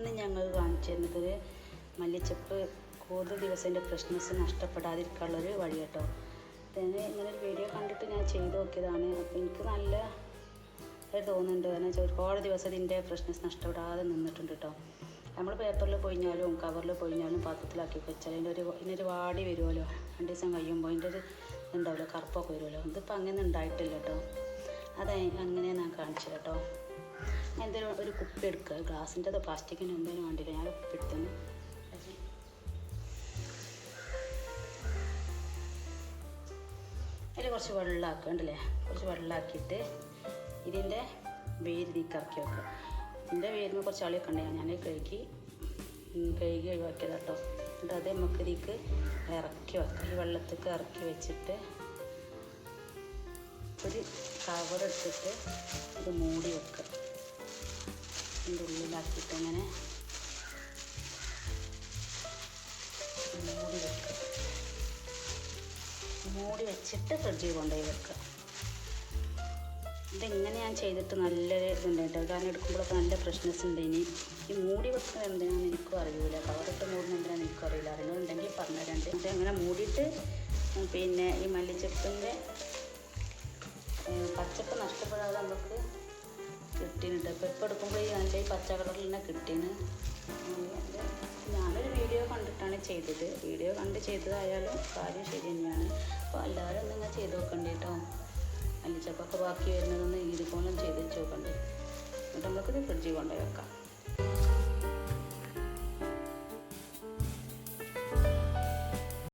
ഇന്ന് ഞങ്ങൾ കാണിച്ചു തരുന്നത് മല്ലിച്ചപ്പ് കൂടുതൽ ദിവസത്തിൻ്റെ ഫ്രഷ്നെസ് നഷ്ടപ്പെടാതിരിക്കാനുള്ളൊരു വഴി കേട്ടോ. പിന്നെ ഇങ്ങനെ ഒരു വീഡിയോ കണ്ടിട്ട് ഞാൻ ചെയ്ത് നോക്കിയതാണ്. അപ്പോൾ എനിക്ക് നല്ല തോന്നുന്നുണ്ട്. കാരണം വെച്ചാൽ ഒരുപാട് ദിവസം ഇതിൻ്റെ ഫ്രഷ്നെസ് നഷ്ടപ്പെടാതെ നിന്നിട്ടുണ്ട് കേട്ടോ. നമ്മൾ പേപ്പറിൽ പൊഴിഞ്ഞാലും കവറിൽ പൊഴിഞ്ഞാലും പാത്രത്തിലാക്കി വെച്ചാൽ ഇതിനൊരു വാടി വരുമല്ലോ. 2 ദിവസം കഴിയുമ്പോൾ അതിൻ്റെ ഒരു ഉണ്ടാവില്ല, കറുപ്പൊക്കെ വരുമല്ലോ. ഇതിപ്പോൾ അങ്ങനെ ഉണ്ടായിട്ടില്ല കേട്ടോ. അങ്ങനെ ഞാൻ കാണിച്ചു കേട്ടോ. എന്തെങ്കിലും ഒരു കുപ്പി എടുക്കുക, ഗ്ലാസിൻ്റെതോ പ്ലാസ്റ്റിക്കിൻ്റെ എന്തെങ്കിലും വേണ്ടില്ല. ഞാൻ കുപ്പി എടുത്തെന്ന് അതിൽ കുറച്ച് വെള്ളമാക്കുക ഉണ്ടല്ലേ. കുറച്ച് വെള്ളമാക്കിയിട്ട് ഇതിൻ്റെ വേര് ഇതിലേക്ക് ഇറക്കി വെക്കുക. ഇതിൻ്റെ വേരിന് കുറച്ച് ചളിയൊക്കെ ഉണ്ടായി, ഞാൻ കഴുകി ഒഴിവാക്കിയത് കേട്ടോ. എന്നിട്ട് അത് നമുക്ക് ഇതിലേക്ക് ഇറക്കി വെക്കാം. ഈ വെള്ളത്തേക്ക് ഇറക്കി വെച്ചിട്ട് ഒരു കവറെടുത്തിട്ട് ഇത് മൂടി വെക്കുക. ഇതിൻ്റെ ഉള്ളിലാക്കിയിട്ട് ഇങ്ങനെ മൂടി വെച്ചിട്ട് ഫ്രിഡ്ജിൽ കൊണ്ടുപോയി വെക്കുക. ഇതിങ്ങനെ ഞാൻ ചെയ്തിട്ട് നല്ലൊരു ഇതുണ്ടായിട്ട് കാരണം എടുക്കുമ്പോഴൊക്കെ നല്ല ഫ്രഷ്നെസ് ഉണ്ട്. ഇനി ഈ മൂടി വെക്കുന്നത് എന്തിനാണെന്ന് എനിക്കും അറിയില്ല, കവറിട്ട് മൂടുന്ന എന്തിനാണെന്ന് എനിക്കും അറിയില്ല. അറിയുന്നുണ്ടെങ്കിൽ പറഞ്ഞുതരണ്ട്. ഇത് അങ്ങനെ മൂടിയിട്ട് പിന്നെ ഈ മല്ലിച്ചപ്പിൻ്റെ പച്ചപ്പ് നഷ്ടപ്പെടാതെ നമുക്ക് കിട്ടിയിട്ടുണ്ട്. ഇപ്പോൾ എടുക്കുമ്പോൾ ഈ നല്ല ഈ പച്ച കളറിൽ തന്നെ കിട്ടീന്. ഞാനൊരു വീഡിയോ കണ്ടിട്ടാണ് ചെയ്തത്. വീഡിയോ കണ്ട് ചെയ്തതായാലും കാര്യം ശരി തന്നെയാണ്. അപ്പോൾ എല്ലാവരും നിങ്ങൾ ചെയ്ത് നോക്കണ്ടേ കേട്ടോ. മല്ലിച്ചപ്പൊക്കെ ബാക്കി വരുന്നതൊന്ന് ഇതുപോലെ ചെയ്ത് വെച്ച് നോക്കണ്ടേ. എന്നിട്ട് നമുക്കിത് ഫ്രിഡ്ജിൽ കൊണ്ടുപോയി വെക്കാം.